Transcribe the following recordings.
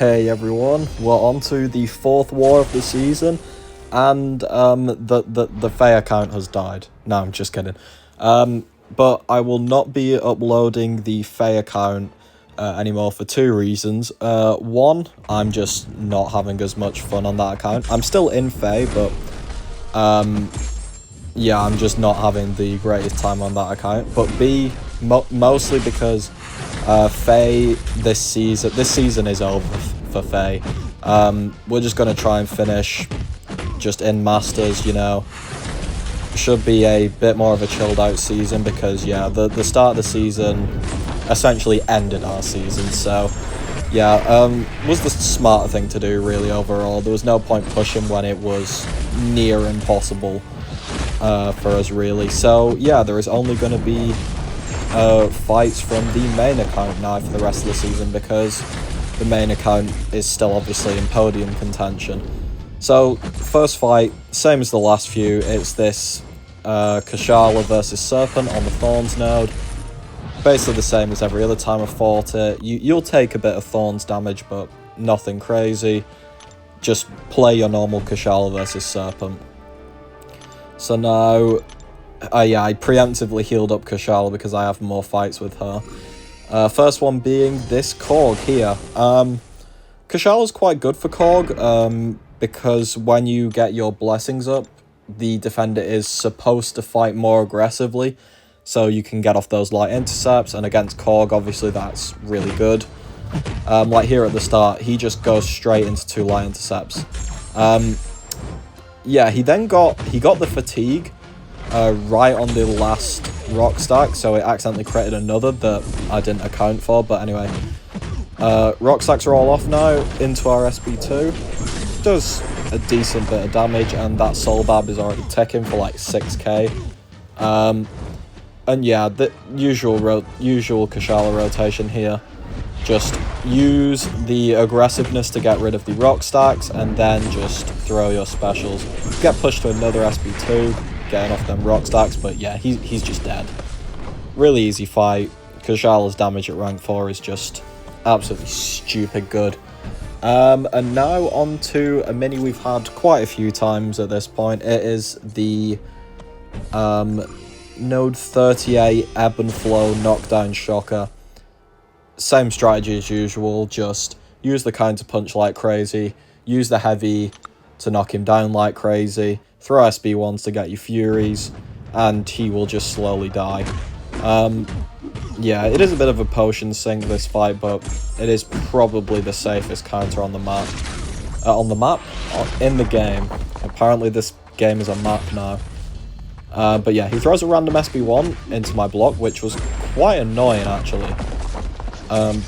Hey everyone, we're on to the 4th war of the season, and the Fae account has died. No, I'm just kidding. But I will not be uploading the Fae account anymore for 2 reasons. One, I'm just not having as much fun on that account. I'm still in Fae, but yeah, I'm just not having the greatest time on that account. But B, mostly because Fae this season is over for Fae. We're just gonna try and finish just in Masters, you know. Should be a bit more of a chilled out season because yeah, the start of the season essentially ended our season, so yeah, was the smarter thing to do really overall. There was no point pushing when it was near impossible for us really. So yeah, there is only going to be fights from the main account now for the rest of the season because the main account is still obviously in podium contention. So first fight, same as the last few, it's this Kashala versus Serpent on the Thorns node. Basically the same as every other time I've fought it. You'll take a bit of Thorns damage, but nothing crazy. Just play your normal Kashala versus Serpent. So now, yeah, I preemptively healed up Kashala because I have more fights with her. First one being this Corg here. Kashala's quite good for Corg, because when you get your blessings up, the defender is supposed to fight more aggressively, so you can get off those light intercepts, and against Corg, obviously that's really good. Like here at the start, he just goes straight into 2 light intercepts. Yeah, he got the fatigue right on the last rock stack, so it accidentally created another that I didn't account for, but anyway. Rock stacks are all off now, into our SB2. Does a decent bit of damage, and that Soul Bab is already ticking for like 6k. And yeah, the usual Kashala rotation here. Just use the aggressiveness to get rid of the rock stacks, and then just throw your specials. Get pushed to another SB2, getting off them rock stacks, but yeah, he's just dead. Really easy fight. Kashala's damage at rank 4 is just absolutely stupid good. And now on to a mini we've had quite a few times at this point. It is the Node 38 Ebb and Flow Knockdown Shocker. Same strategy as usual, just use the counter punch like crazy, use the heavy to knock him down like crazy, throw SB1s to get you Furies, and he will just slowly die. Yeah, it is a bit of a potion sink this fight, but it is probably the safest counter on the map. In the game. Apparently this game is a map now. But yeah, he throws a random SB1 into my block, which was quite annoying actually.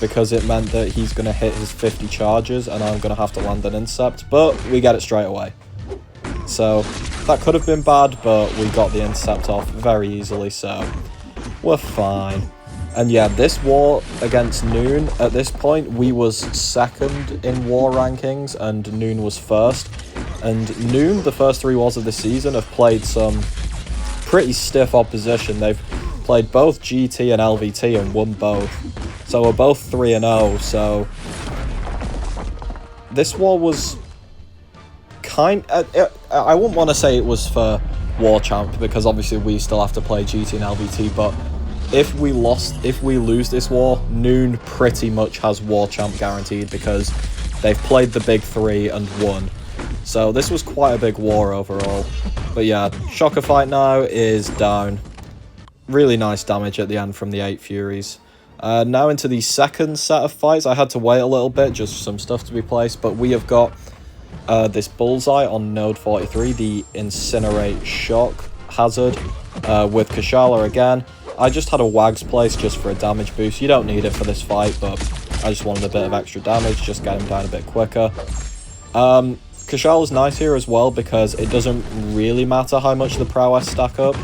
Because it meant that he's going to hit his 50 charges and I'm going to have to land an intercept, but we get it straight away. So that could have been bad, but we got the intercept off very easily, so we're fine. And yeah, this war against Newn, at this point, we was 2nd in war rankings and Newn was 1st. And Newn, the first 3 wars of the season, have played some pretty stiff opposition. They've played both GT and LVT and won both. So we're both 3-0, so this war was I wouldn't want to say it was for War Champ, because obviously we still have to play GT and LVT, but if we lose this war, Newn pretty much has War Champ guaranteed because they've played the big 3 and won. So this was quite a big war overall. But yeah, Shocker fight now is down. Really nice damage at the end from the 8 Furies. Now into the second set of fights. I had to wait a little bit, just for some stuff to be placed, but we have got this Bullseye on Node 43, the Incinerate Shock Hazard, with Kashala again. I just had a Wags place just for a damage boost. You don't need it for this fight, but I just wanted a bit of extra damage, just get him down a bit quicker. Kashala's nice here as well because it doesn't really matter how much the prowess stack up.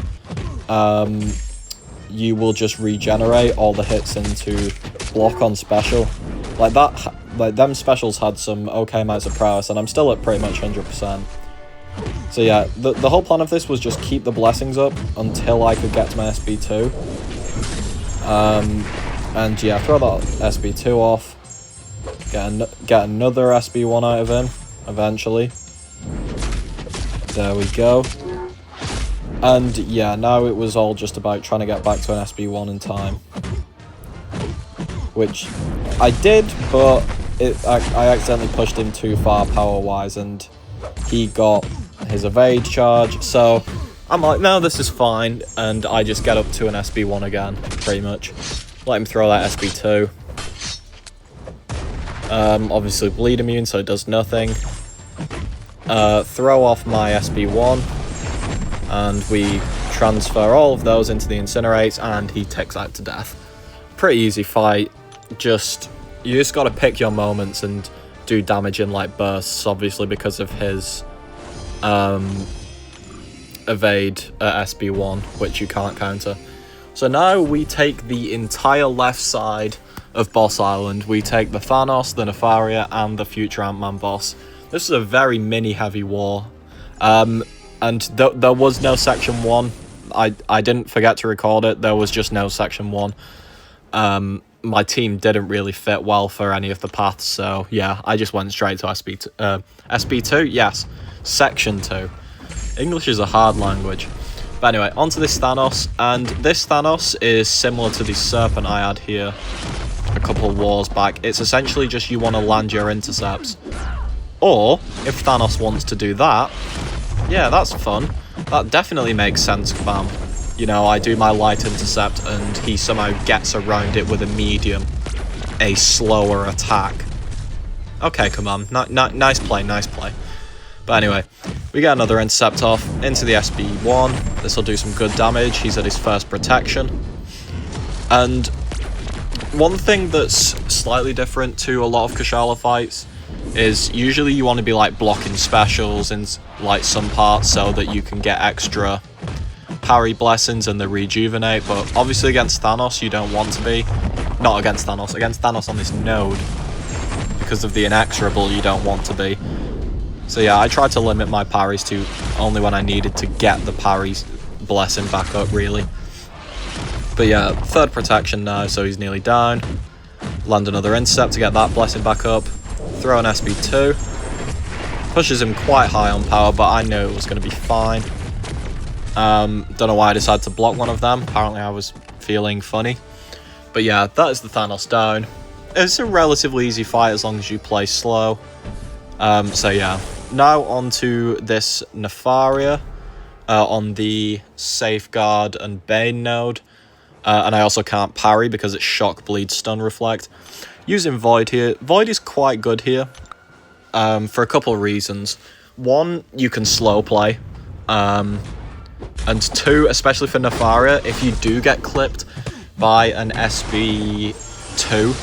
You will just regenerate all the hits into block on special. Like that, like them specials had some okay amounts of prowess, and I'm still at pretty much 100%. So yeah, the whole plan of this was just keep the blessings up until I could get to my SB2. And yeah, throw that SB2 off, Get another SB1 out of him, eventually. There we go. And yeah, now it was all just about trying to get back to an SB1 in time. Which I did, but I accidentally pushed him too far power-wise, and he got his evade charge. So I'm like, no, this is fine, and I just get up to an SB1 again, pretty much. Let him throw that SB2. Obviously bleed immune, so it does nothing. Throw off my SB1, and we transfer all of those into the Incinerate, and he takes out to death. Pretty easy fight. You just gotta pick your moments and do damage in like bursts, obviously because of his evade SB1, which you can't counter. So now we take the entire left side of Boss Island. We take the Thanos, the Nefaria, and the future Ant-Man boss. This is a very mini-heavy war. And there was no Section 1. I didn't forget to record it. There was just no Section 1. My team didn't really fit well for any of the paths, so yeah, I just went straight to SB2. SB2? Yes. Section 2. English is a hard language. But anyway, onto this Thanos, and this Thanos is similar to the Serpent I had here a couple wars back. It's essentially just you want to land your intercepts. Or, if Thanos wants to do that, yeah, that's fun. That definitely makes sense, Bam. You know, I do my light intercept and he somehow gets around it with a medium. A slower attack. Okay, come on. Nice play, nice play. But anyway, we get another intercept off into the SB1. This will do some good damage. He's at his first protection. And one thing that's slightly different to a lot of Kushala fights is usually you want to be like blocking specials in like some parts so that you can get extra parry blessings and the rejuvenate, but obviously against Thanos you don't want to be. Not against Thanos on this node, because of the inexorable you don't want to be. So yeah, I tried to limit my parries to only when I needed to get the parries blessing back up, really. But yeah, third protection now, so he's nearly down. Land another intercept to get that blessing back up. Throw an SB2. Pushes him quite high on power, but I knew it was going to be fine. Don't know why I decided to block one of them. Apparently I was feeling funny. But yeah, that is the Thanos down. It's a relatively easy fight as long as you play slow. So yeah, now onto this Nefaria on the Safeguard and Bane node. And I also can't parry because it's Shock, Bleed, Stun, Reflect. Using Void here. Void is quite good here for a couple of reasons. One, you can slow play. And two, especially for Nefaria, if you do get clipped by an SB2,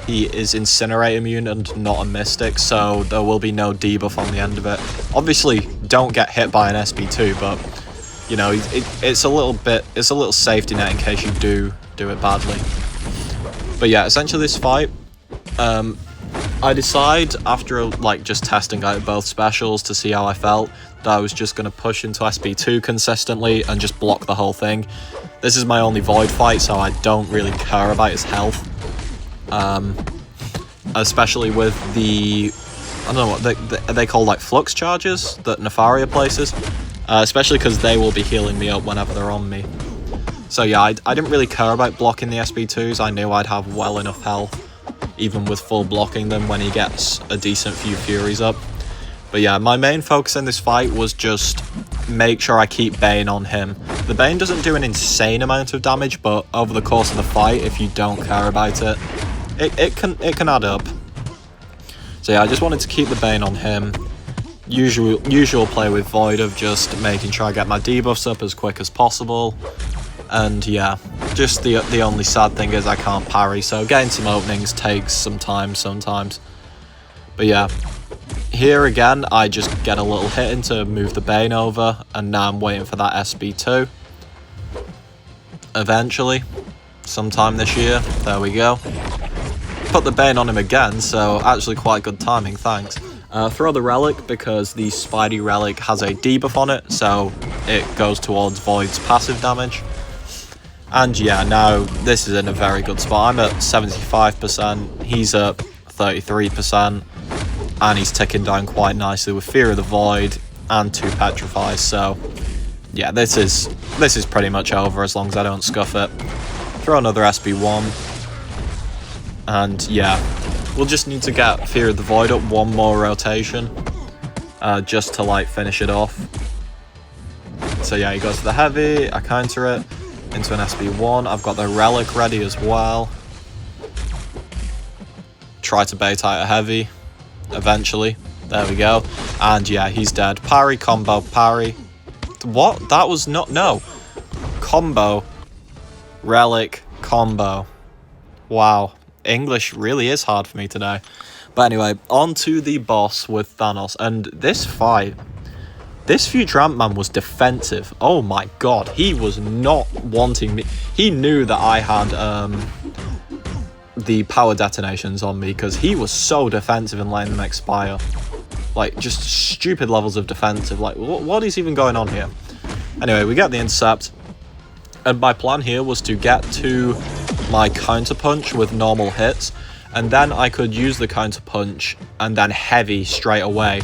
he is Incinerate immune and not a Mystic, so there will be no debuff on the end of it. Obviously, don't get hit by an SB2, but you know, it's a little safety net in case you do it badly. But yeah, essentially this fight, I decide after like just testing out both specials to see how I felt, that I was just going to push into SB2 consistently and just block the whole thing. This is my only Void fight, so I don't really care about his health. Especially with the, I don't know what they call like flux charges that Nefaria places. Especially because they will be healing me up whenever they're on me. So yeah, I didn't really care about blocking the SB2s. I knew I'd have well enough health, even with full blocking them when he gets a decent few Furies up. But yeah, my main focus in this fight was just make sure I keep Bane on him. The Bane doesn't do an insane amount of damage, but over the course of the fight, if you don't care about it, it can add up. So yeah, I just wanted to keep the Bane on him. Usual play with Void of just making sure I get my debuffs up as quick as possible. And yeah, just the only sad thing is I can't parry, so getting some openings takes some time sometimes. But yeah, here again, I just get a little hit in to move the Bane over, and now I'm waiting for that SB2. Eventually, sometime this year, there we go. Put the Bane on him again, so actually quite good timing, thanks. Throw the Relic because the Spidey Relic has a debuff on it, so it goes towards Void's passive damage. And yeah, now this is in a very good spot. I'm at 75%, he's at 33%. And he's ticking down quite nicely with Fear of the Void and 2 Petrifies. So, yeah, this is pretty much over as long as I don't scuff it. Throw another SB1. And, yeah, we'll just need to get Fear of the Void up one more rotation. Just to, like, finish it off. So, yeah, he goes for the Heavy. I counter it into an SB1. I've got the Relic ready as well. Try to bait out a Heavy. Eventually. There we go. And yeah, he's dead. Parry, combo, parry. What? That was not... No. Combo. Relic. Combo. Wow. English really is hard for me today. But anyway, on to the boss with Thanos. And this fight... This future Ant-Man was defensive. Oh my god. He was not wanting me... He knew that I had... the power detonations on me because he was so defensive and letting them expire. Like, just stupid levels of defensive. Like, what is even going on here? Anyway, we get the intercept. And my plan here was to get to my counterpunch with normal hits. And then I could use the counterpunch and then heavy straight away.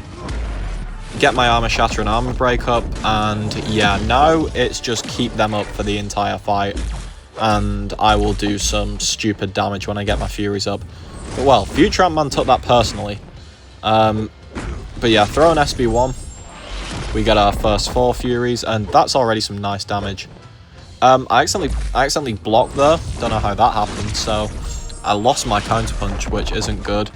Get my armor shatter and armor break up. And yeah, now it's just keep them up for the entire fight. And I will do some stupid damage when I get my Furies up. But well, Future Ant-Man took that personally. But yeah, throw an SB1. We get our first 4 Furies, and that's already some nice damage. I accidentally blocked there. Don't know how that happened, so I lost my counterpunch, which isn't good.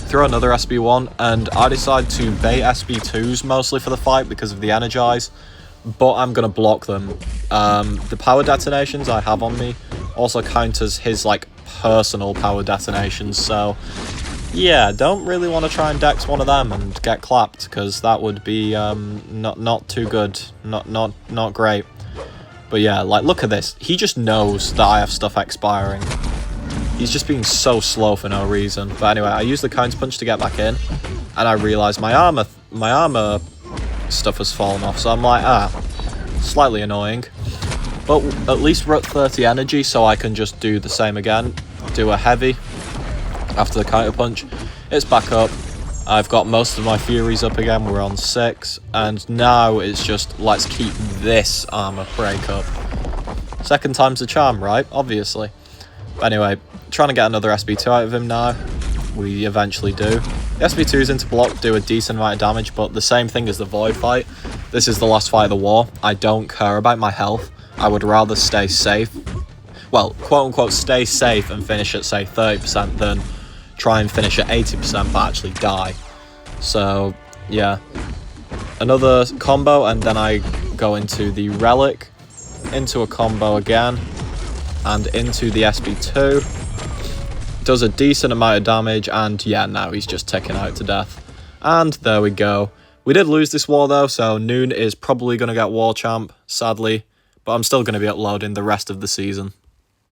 Throw another SB1, and I decide to bait SB2s mostly for the fight because of the Energize. But I'm going to block them. The power detonations I have on me also counters his, like, personal power detonations. So, yeah, don't really want to try and dex one of them and get clapped, because that would be not too good. Not great. But yeah, like, look at this. He just knows that I have stuff expiring. He's just being so slow for no reason. But anyway, I use the counterpunch to get back in, and I realise my armor stuff has fallen off, so I'm like, slightly annoying, but at least we're at 30 energy, so I can just do the same again, do a heavy after the counter punch. It's back up. I've got most of my Furies up again. We're on 6, and now it's just let's keep this armor break up. Second time's the charm, right? Obviously. But anyway, trying to get another SB2 out of him now. We eventually do. The SB2s into block do a decent amount of damage, but the same thing as the Void fight. This is the last fight of the war. I don't care about my health. I would rather stay safe. Well, quote-unquote, stay safe and finish at, say, 30% than try and finish at 80% but actually die. So, yeah. Another combo, and then I go into the Relic, into a combo again, and into the SB2. Does a decent amount of damage, and yeah, now he's just ticking out to death. And there we go. We did lose this war though, so Newn is probably going to get war champ, sadly, but I'm still going to be uploading the rest of the season.